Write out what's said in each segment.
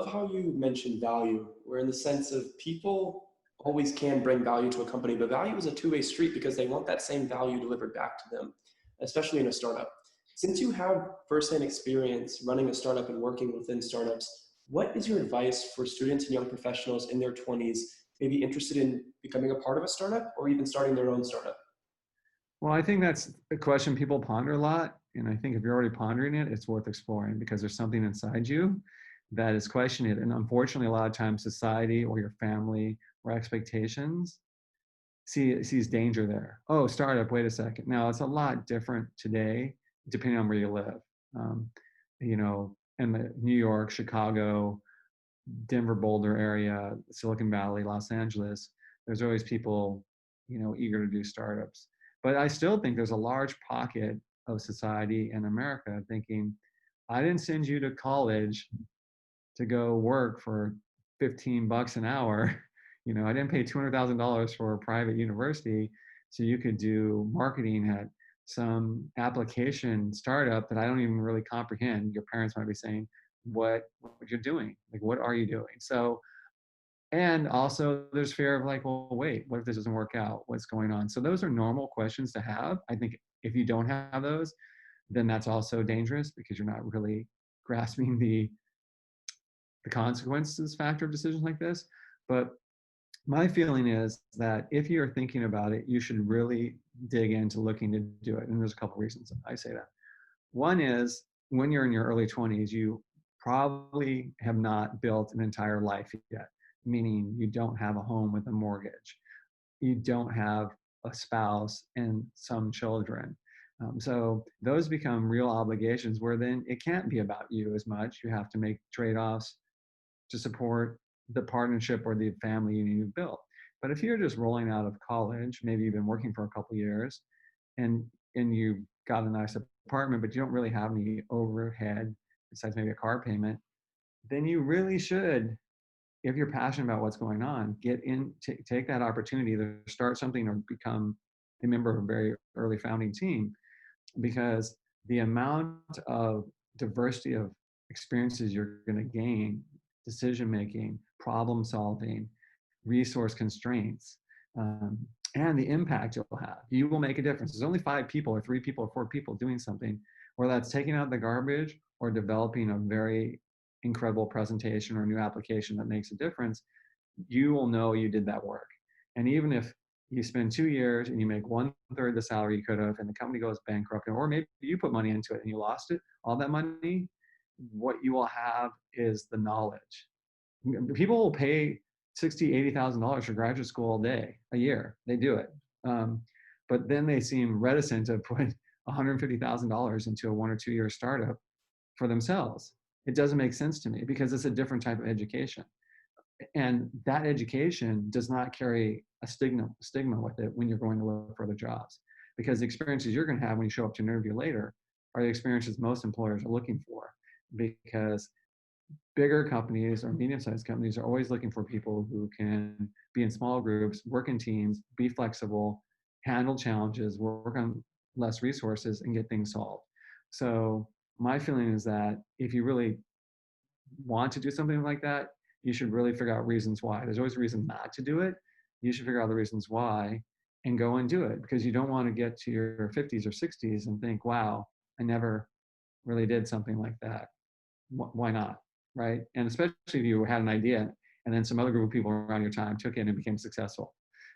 how you mentioned value, where in the sense of people always can bring value to a company, but value is a two-way street because they want that same value delivered back to them, especially in a startup. Since you have firsthand experience running a startup and working within startups, what is your advice for students and young professionals in their 20s, maybe interested in becoming a part of a startup or even starting their own startup? Well, I think that's a question people ponder a lot. And I think if you're already pondering it, it's worth exploring because there's something inside you that is questioning it. And unfortunately, a lot of times society or your family or expectations sees danger there. Oh, startup, wait a second. Now, it's a lot different today, depending on where you live. Um, in the New York, Chicago, Denver, Boulder area, Silicon Valley, Los Angeles, there's always people, eager to do startups. But I still think there's a large pocket of society in America thinking, I didn't send you to college to go work for $15 an hour. I didn't pay $200,000 for a private university so you could do marketing at some application startup that I don't even really comprehend. Your parents might be saying, what you're doing? Like, what are you doing? So, and also there's fear of like, well, wait, what if this doesn't work out? What's going on? So those are normal questions to have. I think if you don't have those, then that's also dangerous because you're not really grasping the consequences factor of decisions like this. But my feeling is that if you're thinking about it, you should really dig into looking to do it. And there's a couple of reasons I say that. One is when you're in your early 20s, you probably have not built an entire life yet, meaning you don't have a home with a mortgage. You don't have a spouse and some children. So those become real obligations where then it can't be about you as much. You have to make trade-offs to support the partnership or the family you've built. But if you're just rolling out of college, maybe you've been working for a couple of years and you've got a nice apartment, but you don't really have any overhead besides maybe a car payment, then you really should, if you're passionate about what's going on, take that opportunity to start something or become a member of a very early founding team, because the amount of diversity of experiences you're going to gain, decision making, problem solving, resource constraints, and the impact you'll have. You will make a difference. There's only 5 people or 3 people or 4 people doing something, whether that's taking out the garbage or developing a very incredible presentation or new application that makes a difference. You will know you did that work. And even if you spend 2 years and you make 1/3 the salary you could have and the company goes bankrupt, or maybe you put money into it and you lost it, all that money, what you will have is the knowledge. People will pay $60,000, $80,000 for graduate school a year. They do it. But then they seem reticent to put $150,000 into a 1 or 2 year startup for themselves. It doesn't make sense to me because it's a different type of education. And that education does not carry a stigma with it when you're going to look for other jobs, because the experiences you're going to have when you show up to an interview later are the experiences most employers are looking for, because bigger companies or medium-sized companies are always looking for people who can be in small groups, work in teams, be flexible, handle challenges, work on less resources, and get things solved. So my feeling is that if you really want to do something like that, you should really figure out reasons why. There's always a reason not to do it. You should figure out the reasons why and go and do it, because you don't want to get to your 50s or 60s and think, wow, I never really did something like that. Why not? Right? And especially if you had an idea and then some other group of people around your time took it and became successful.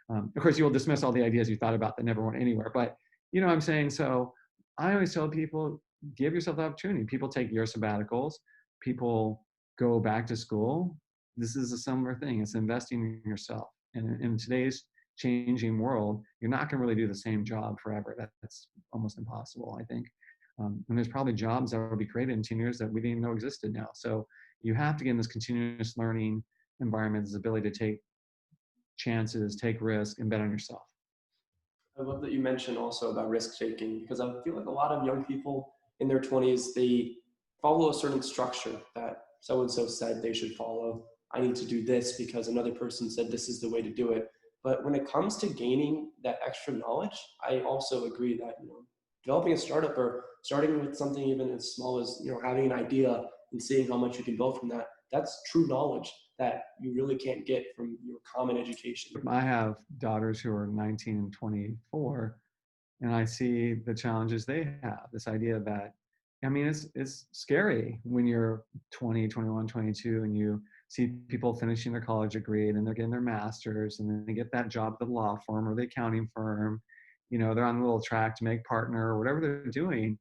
Of course, you will dismiss all the ideas you thought about that never went anywhere. But you know what I'm saying? So I always tell people, give yourself the opportunity. People take year sabbaticals. People go back to school. This is a similar thing. It's investing in yourself. And in today's changing world, you're not going to really do the same job forever. That's almost impossible, I think. And there's probably jobs that will be created in 10 years that we didn't even know existed now. So you have to get in this continuous learning environment, this ability to take chances, take risks, and bet on yourself. I love that you mentioned also about risk taking, because I feel like a lot of young people in their 20s, they follow a certain structure that so-and-so said they should follow. I need to do this because another person said this is the way to do it. But when it comes to gaining that extra knowledge, I also agree that, developing a startup or starting with something even as small as, having an idea and seeing how much you can build from that, that's true knowledge that you really can't get from your common education. I have daughters who are 19 and 24, and I see the challenges they have. This idea that, I mean, it's scary when you're 20, 21, 22, and you see people finishing their college degree, and then they're getting their master's, and then they get that job at the law firm or the accounting firm. You know, they're on the little track to make partner or whatever they're doing,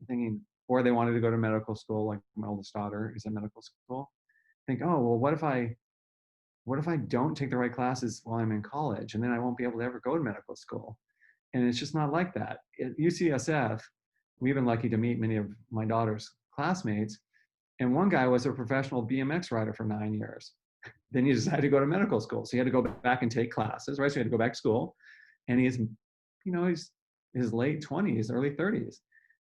thinking, or they wanted to go to medical school, like my oldest daughter is at medical school. Think, oh, well, what if I don't take the right classes while I'm in college, and then I won't be able to ever go to medical school? And it's just not like that. At UCSF, we've been lucky to meet many of my daughter's classmates. And one guy was a professional BMX rider for 9 years. Then he decided to go to medical school. So he had to go back and take classes, right? So he had to go back to school. And he's his late 20s, early 30s.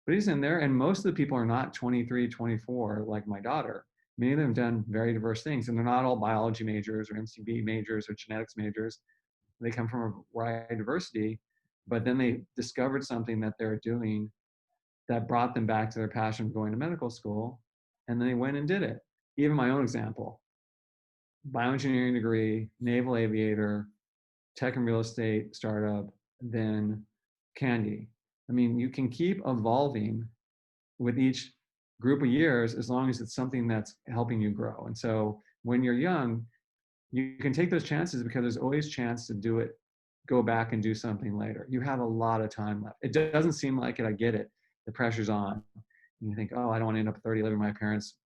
But he's in there, and most of the people are not 23, 24 like my daughter. Many of them have done very diverse things, and they're not all biology majors or MCB majors or genetics majors. They come from a wide diversity, but then they discovered something that they're doing that brought them back to their passion of going to medical school, and then they went and did it. Even my own example, bioengineering degree, naval aviator, tech and real estate startup, then Candy. I mean, you can keep evolving with each group of years as long as it's something that's helping you grow. And so when you're young, you can take those chances because there's always a chance to do it, go back and do something later. You have a lot of time left. It doesn't seem like it. I get it. The pressure's on. And you think, oh, I don't want to end up 30 living in my parents'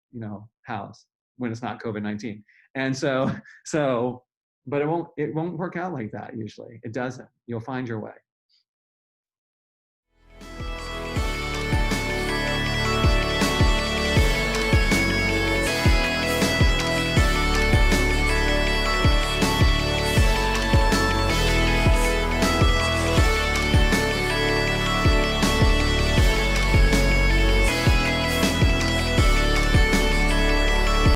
house when it's not COVID-19. And so, but it won't work out like that usually. It doesn't. You'll find your way.